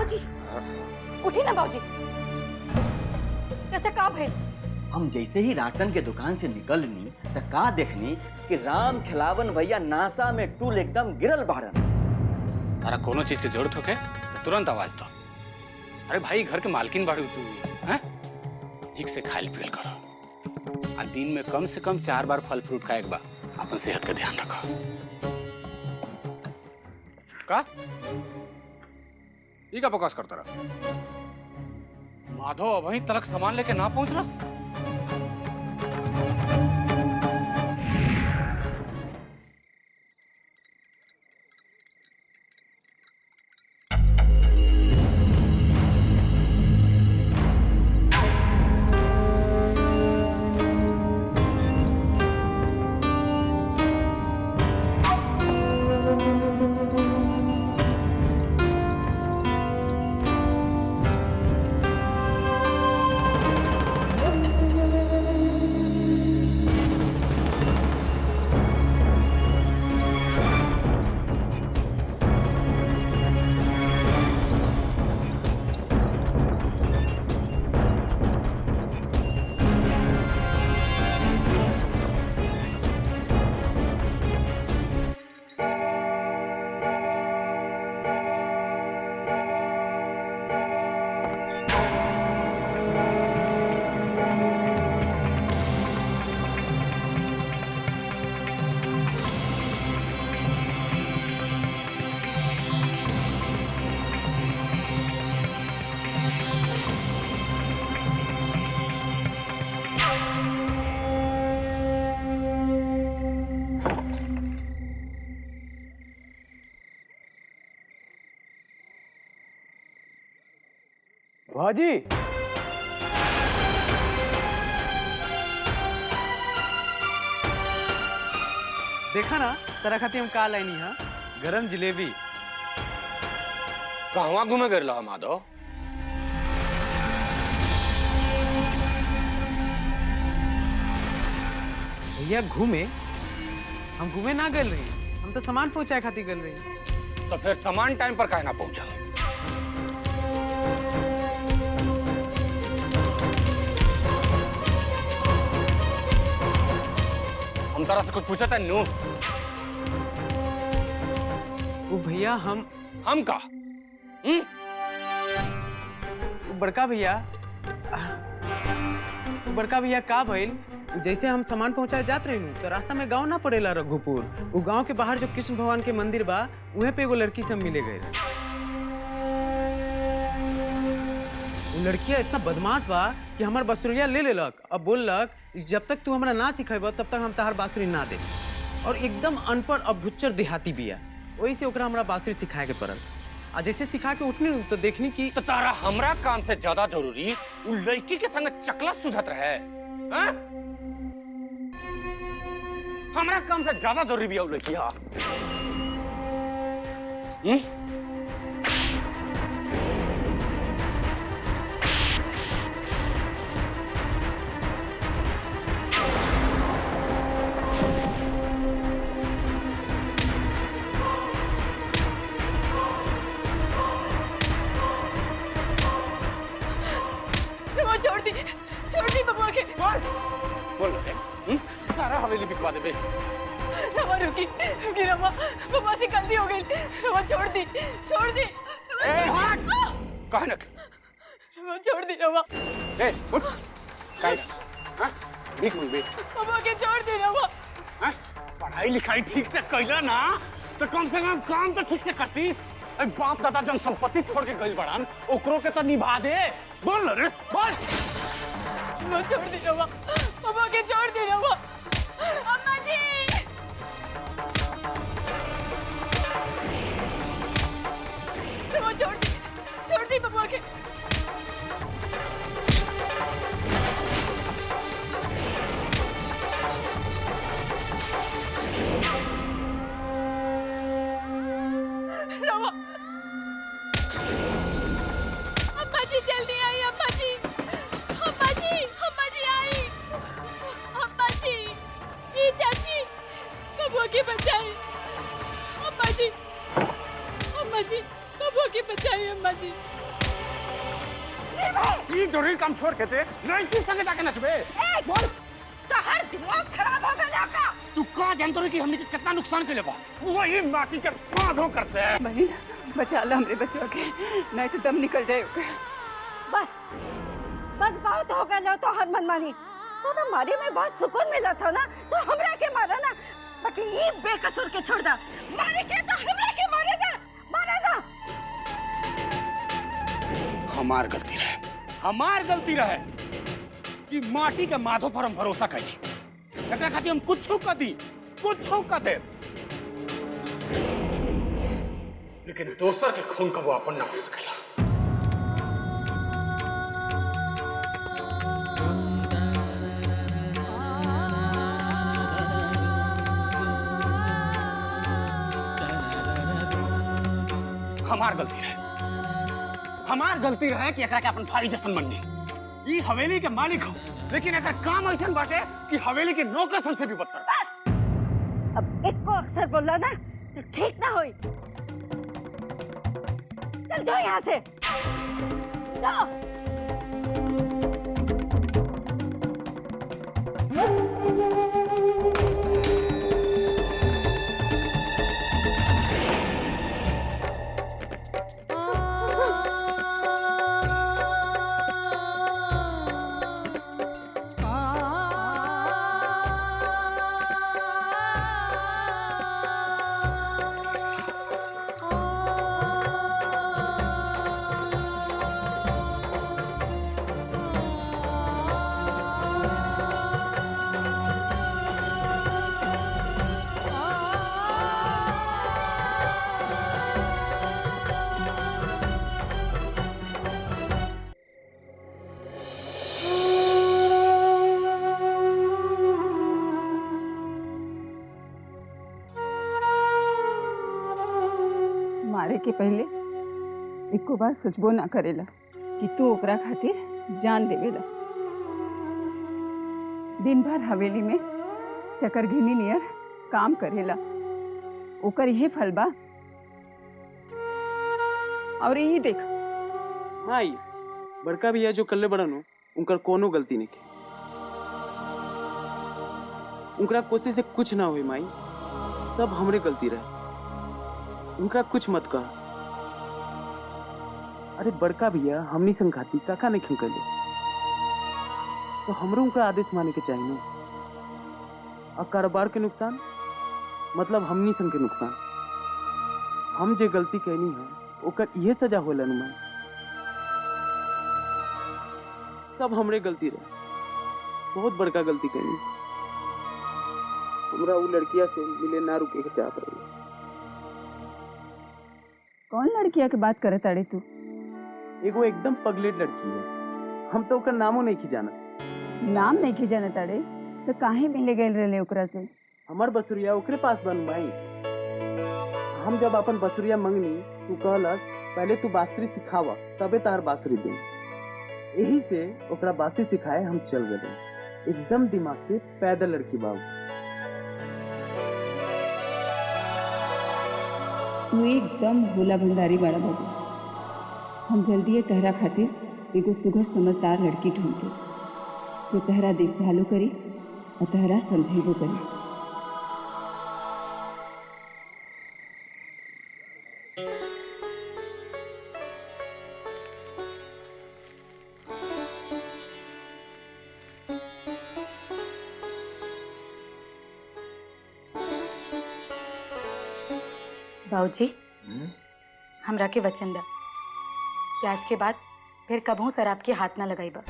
बाबूजी उठी ना बाबूजी। चाचा का भइल? हम जैसे ही राशन के दुकान से निकलनी तो का देखनी कि राम खिलावन भैया नासा में टूल एकदम गिरल बाड़न। तारा कोनो चीज की जरूरत होके तो तुरंत आवाज दो। अरे भाई घर के मालकिन बाड़ू तू, हैं? ठीक से खाइल पियल करो। आ दिन में कम से कम 4 बार फल फ्रूट खाए बा। अपन सेहत का ध्यान रखो। का? ई का बकवास करता रहा? माधव वहीं तलक सामान लेके ना पहुंचलस? भाजी देखा ना तेरा खाती हम का लाइनी है गरम जिलेबी। कहवा घूमे गए रहा माधव? भैया हम घूमे ना गए रही, हम तो सामान पहुंचाए खातिर गए रही। तो फिर सामान टाइम पर काहे ना पहुंचा? हम तरह से कुछ पूछा था नो? वो भैया हम का? वो बड़का भैया का भइल, जैसे हम सामान पहुंचाए जात रही तो रास्ता में गांव ना पड़ेला रघुपुर। वो गांव के बाहर जो कृष्ण भगवान के मंदिर बा वहीं पे एगो लड़की से मिले गए। वो लड़किया इतना बदमाश बा कि हमार बांसुरिया ले लेलक। अब बोललक जब तक तू हमरा ना सिखेब तब तक हम तहार बांसुरी ना दे। और एकदम अनपढ़ अब भुच्चर देहाती बिया, वही से ओकरा हमरा बांसुरी सिखाए के पड़ल। आ जैसे सिखा के उठनी तो देखनी कि तो तारा हमरा काम से ज्यादा जरूरी वो लड़की के संग चकला सुधत रहे। हैं? हमरा काम से ज्यादा जरूरी भी है वो लड़किया। छोड़ दी बबुआ के। बोल रहे सारा हवेली बिकवा दे बे। रमा रुकी रमा, बबुआ से गलती हो गई। रमा छोड़ दी। कहे ना रमा छोड़ दी रमा। उठ काहे हां भीख मांग बे। बबुआ के छोड़ दी रमा। हैं? पढ़ाई लिखाई ठीक से कैला ना तो कम से कम काम तो ठीक से करतीस। अरे बाप दादा जन संपत्ति छोड़ के गइल बड़ान ओकरो के तो निभा दे। बोल रे बोल। छोड़ दी रमा, बबुआ के छोड़ दी रमा। अम्मा जी रमा छोड़ दी बबुआ के। रमा अम्मा जी जल्दी आई। अम्मा जी आई। अम्मा जी ये चाची बबुआ के बचाई। अम्मा जी बबुआ के बचाइए अम्मा जी। ये जरूरी काम छोड़ के थे लड़की संगे जाके नचबे। बोल तहर दिमाग खराब हो गया का। तू का जानतो रे कि हमने के कितना नुकसान के लेबा वही माटी के कांधों करते हैं। बहन बचा लो हमरे बचवा के, नहीं तो दम निकल जाए। बस बस बहुत हो गया तो हर मनमानी। तो ना मारे में बहुत सुकून मिला था ना, तो हमरा के मारा ना, बाकी ये बेकसूर के छोड़ दा। मारे के तो हमरा के मारे दा, मारे दा। हमार गलती रहे कि माटी के माधो पर हम भरोसा करी। एकरा खातिर हम कुछ कर दे, लेकिन दोसर के खून का वो अपन ना हो सकेला। हमार गलती रहे कि एकरा के अपन भाई जैसन मननी। ई हवेली के मालिक हो, लेकिन एकर काम ऐसन बाटे कि हवेली के नौकर सन से भी बदतर। अब एक को अक्सर बोला ना तो ठीक ना होई। चल जाओ यहाँ से, जाओ। मारे के पहले एको बार सोचबो ना करेला कि तू ओकरा खातिर जान देवेला। दिन भर हवेली में चकरघिनी नियर काम करेला, ओकर यही फल बा। और ये देख माई, बड़का भैया जो कल्ले बड़न हो उनकर कोनो गलती नहीं की। उनका कोशिश से कुछ ना हुई माई, सब हमरे गलती रहे। उनका कुछ मत कह। अरे बड़का भैया हमनी संघाती काका नहीं क्यों करे, तो हमरो उनका आदेश माने के चाहिए। और कारोबार के नुकसान मतलब हमनी संग के नुकसान। हम जे गलती कहनी है ओकर यह सजा होला नुमान। सब हमरे गलती रहे, बहुत बड़का गलती कहनी। हमरा वो लड़किया से मिले ना रुके के चाहत रही। कौन लड़किया के बात करे ताड़े तू? एगो एकदम पगलेट लड़की है, हम तो ओकर नामो नहीं की जाना। नाम नहीं की जाने ताड़े तो काहे मिले गए रहे ओकरा से? हमार बसुरिया ओकरे पास बन भाई। हम जब अपन बसुरिया मंगनी तू कहलक पहले तू बांसुरी सिखावा तबे तार बांसुरी दे। यही से ओकरा बांसुरी सिखाए हम चल गए। एकदम दिमाग के पैदल लड़की बाबू। तू एकदम भोला भंडारी बड़ा बाबू। हम जल्दी तहरा खातिर एगो सुघर समझदार लड़की ढूंढते जो तहरा देखभालो करी और तहरा समझेबो करी। बाबूजी, हमरा के वचन दा कि आज के बाद फिर कबहू शराब के हाथ ना लगाई बा।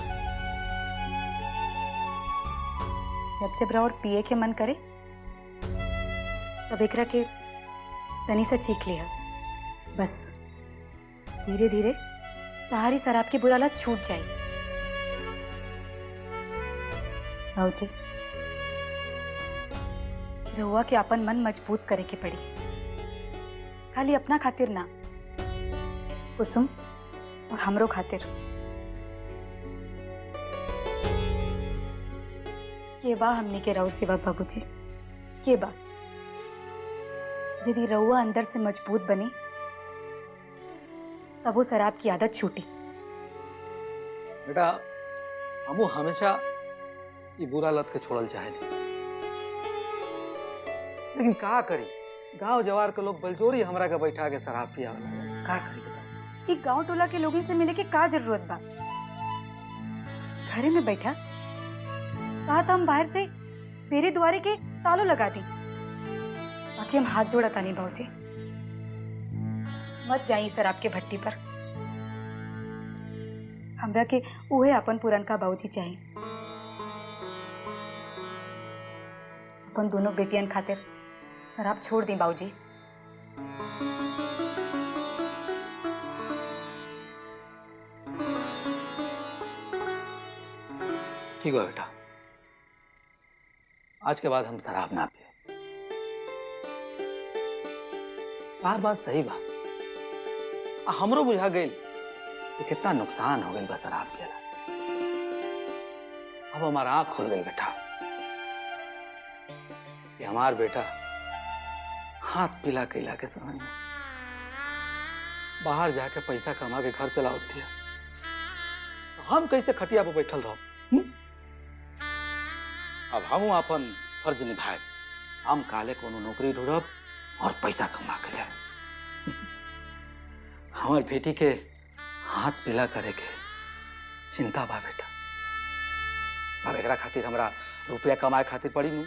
जब जब और पिए के मन करे तब एकरा के तनी से चीख लिया। बस धीरे धीरे तहारी शराब की बुरा लत छूट जाए। बाबूजी, रहुआ के अपन मन मजबूत करे के पड़ी, खाली अपना खातिर ना, कुसुम और हमरो खातिर। के बा हमने के राउर सिवा बाबूजी, के बा यदि रहुआ अंदर से मजबूत बनी तब वो शराब की आदत छूटी। बेटा हमू हमेशा ये बुरा लत के छोड़ल चाहे थे, लेकिन का करी, गांव जवार के लोग बलजोरी हमरा के बैठा के शराब पिया का करी बेटा। एक गांव टोला के लोगों से मिले के का जरूरत बा? घरे में बैठा कहा था हम बाहर से मेरे द्वारे के तालों लगा दी। बाकी हम हाथ जोड़ा था नहीं बाबूजी, मत जाइए शराब के भट्टी पर। हमरा के उहे अपन पुरनका बाबूजी चाहिए, अपन दोनों बेटियन खातिर शराब छोड़ दी बाबूजी। ठीक है बेटा, आज के बाद हम शराब ना पिए। बार बात सही बा, हमरो बुझा गई कि कितना नुकसान हो गई बस शराब पियला से। अब हमारा आँख खुल गई बेटा कि हमार बेटा हाथ पिला कैला के समय में बाहर जाके पैसा कमा के घर चलावती है, तो हम कैसे खटिया पर बैठल रहो? अब हम अपन फर्ज निभाए, हम काले कोनो नौकरी ढूंढब और पैसा कमा के ले। हमार बेटी के हाथ पीला करे के चिंता बा बेटा। अब एकरा खातिर हमरा रुपया कमाए खातिर पड़ी नू,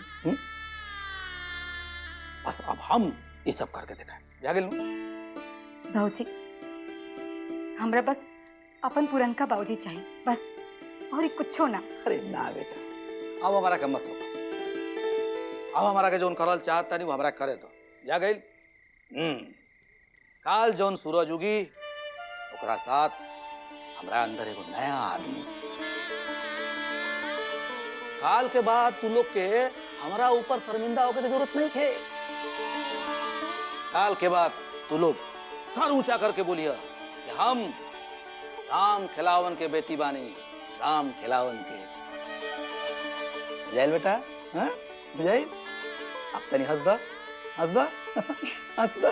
बस अब हम ये सब करके दिखाए जा गेल नू। बाबूजी हमरा बस अपन पुरनका बाबूजी चाहिए बस, और एक कुछ ना। अरे ना बेटा, अब हमारा के मत रोको, अब हमारा के जोन करल चाहता नहीं वो हमारा करे दो जा गई। काल जोन सूरज उगी ओकरा साथ हमरा अंदर एगो नया आदमी। काल के बाद तू लोग के हमारा ऊपर शर्मिंदा होकर की जरूरत नहीं है। काल के बाद तू लोग सर ऊंचा करके बोलिए कि हम राम खिलावन के बेटी बानी, राम खिलावन के। बुझाइल बेटा? हाँ बुझाइल? अब तनी हंस दा, हंस दा, हंस दा।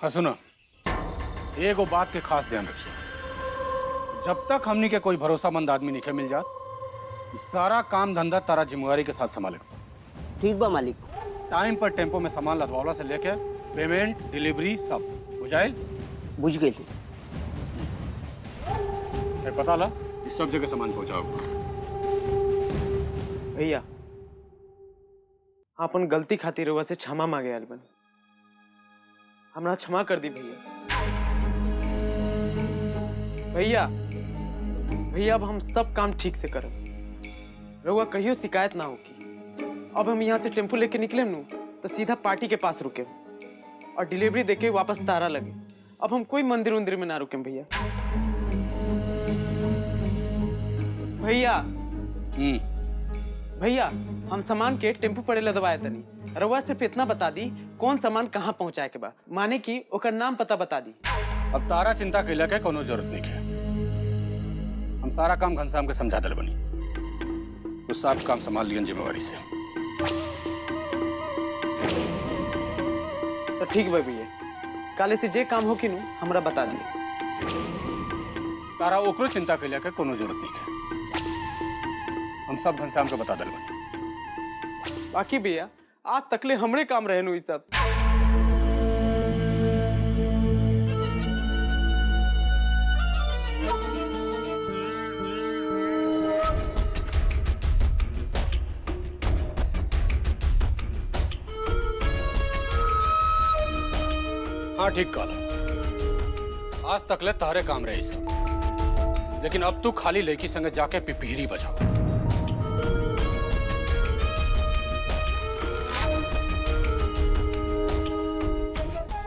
हाँ सुनो, एगो बात के खास ध्यान रखिए, जब तक हमनी के कोई भरोसामंद आदमी नहीं मिल जात, सारा काम धंधा तारा जिम्मेवारी के साथ संभाले। ठीक बा मालिक। टाइम पर टेम्पो में सामान लदवावला से लेके पेमेंट डिलीवरी सब बुझाइल? बुझ गई। पता ला इस सब जगह सामान पहुंचाओगे। भैया अपन गलती खातिर रउआ से क्षमा मांगे आयल बनी, हमरा क्षमा कर दी भैया। भैया भैया अब हम सब काम ठीक से करब, रउआ कहियो शिकायत ना होगी। अब हम यहाँ से टेम्पो लेके निकले नू तो सीधा पार्टी के पास रुके और डिलीवरी देके वापस तारा लगे। अब हम कोई मंदिर उंदिर में ना रुके भैया। भैया भैया हम सामान के टेम्पो पर लदवाए तनी, रउआ सिर्फ इतना बता दी कौन सामान कहाँ पहुँचाए के बा, माने कि ओकर नाम पता बता दी। अब तारा चिंता कैला के कोनो जरूरत नहीं है, हम सारा काम घनश्याम के समझा दल बनी, तो सब काम संभाल लियन जिम्मेवारी से। तो ठीक बा भैया, काले से जे काम हो कि नू हमरा बता दिए। तारा ओकरो चिंता कैला के कोनो जरूरत नहीं है, हम सब घनश्याम को बता दल बनी। बाकी भैया आज तकले हमरे काम रहे नु ई सब। हाँ ठीक कहला, आज तकले तारे काम रहे सब, लेकिन अब तू खाली लड़की संग जाके पिपीरी बजाओ।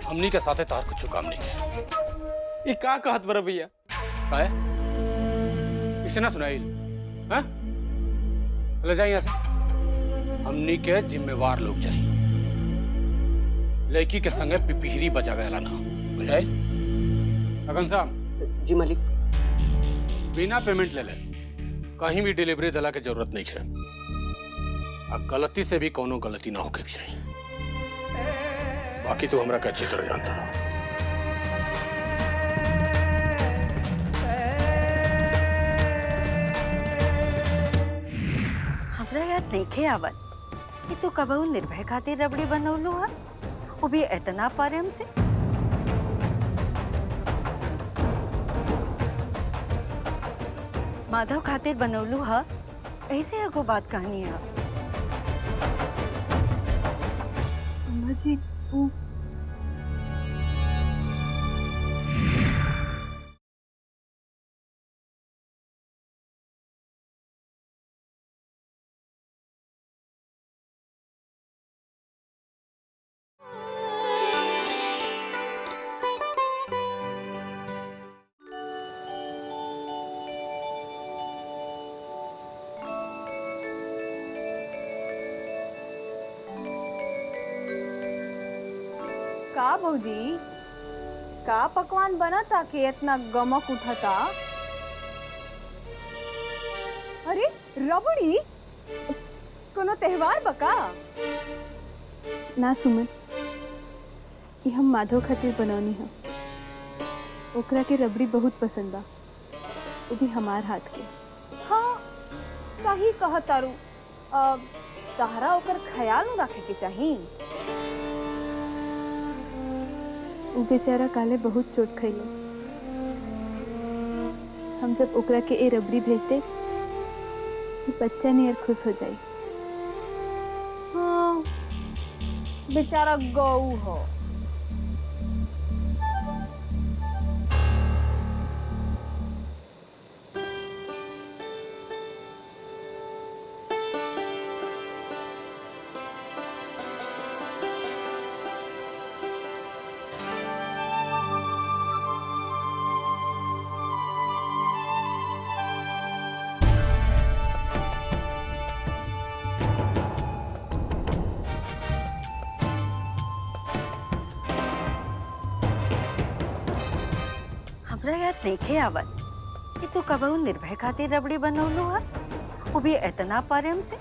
हमनी के साथे तार कुछ काम नहीं है। ई का कहत बरा भैया? काय? इसे ना सुनाई? हाँ? चले जाइए यहाँ से। हमनी के जिम्मेवार लोग चाहिए, लड़की के संगे पिपीरी बजा गया ना, बुझाए? घनश्याम जी मालिक। बिना पेमेंट ले ले कहीं भी डिलीवरी दिला के जरूरत नहीं है। अब गलती से भी कोनो गलती ना होके चाहिए। बाकी तो हमरा के अच्छी तरह जानता है। हमरा याद नहीं खे आवत कि तू कबहू निर्भय खातिर रबड़ी बनौलू हा, वो भी इतना प्रेम से। माधव खातिर बनौलू हा, ऐसे एगो बात कहनी है। अम्मा जी वो का भौजी का पकवान बना था कि इतना गमक उठा था? अरे रबड़ी कोनो त्योहार बका? ना सुमन, ये हम माधव खातिर बनौनी है। ओकरा के रबड़ी बहुत पसंद बा, वो भी हमार हाथ के। हाँ सही कह तारू। तहरा ओकर ख्याल रखे के चाहिए। वो बेचारा काले बहुत चोट खैलस। हम जब ओकरा के ए रबड़ी भेज दे, बच्चा नियर खुश हो जाई। हाँ बेचारा गऊ हो। हमरा याद नहीं खे आवत कि तू कबहू निर्भय खातिर रबड़ी बनौलू हा, वो भी इतना प्रेम से।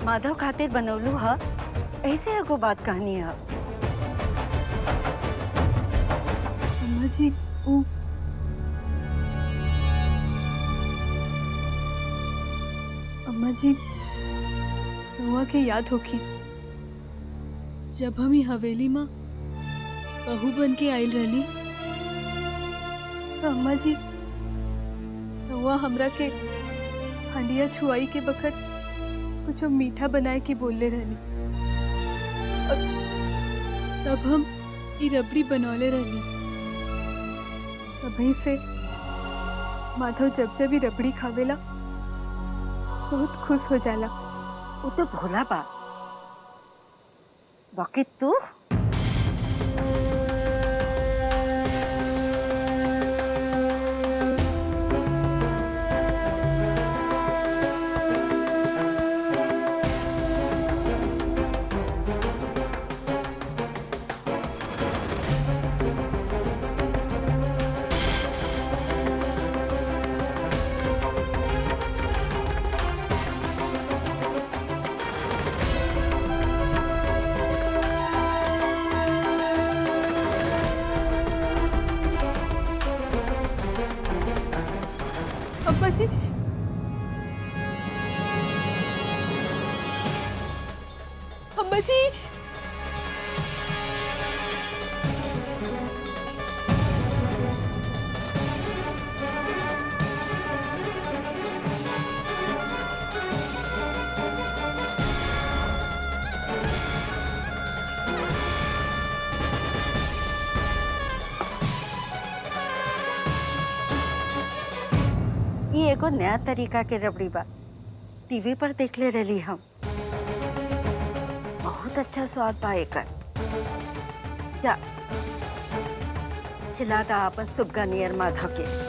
माधव खातिर बनौलू हा, ऐसे एगो बात कहनी है। अम्मा जी वो अम्मा जी रउआ के याद होखी जब हम ही हवेली में बहू बन के आयल रहली, तो अम्मा जी रउआ हमरा के हंडिया छुआई के बखत कुछ मीठा बनाए के बोलले रहली। तब हम ई रबड़ी बनौले रहली। तभी से माधव जब जब ही रबड़ी खावेला बहुत खुश हो जाला। वो तो भोला बा, बाकी तू अम्मा जी अम्मा जी ये एगो नया तरीका के रबड़ी बा, टीवी पर देख ले रही हम। बहुत अच्छा स्वाद बा एकर। जा खिला दा अपन सुबगा नियर माधव के।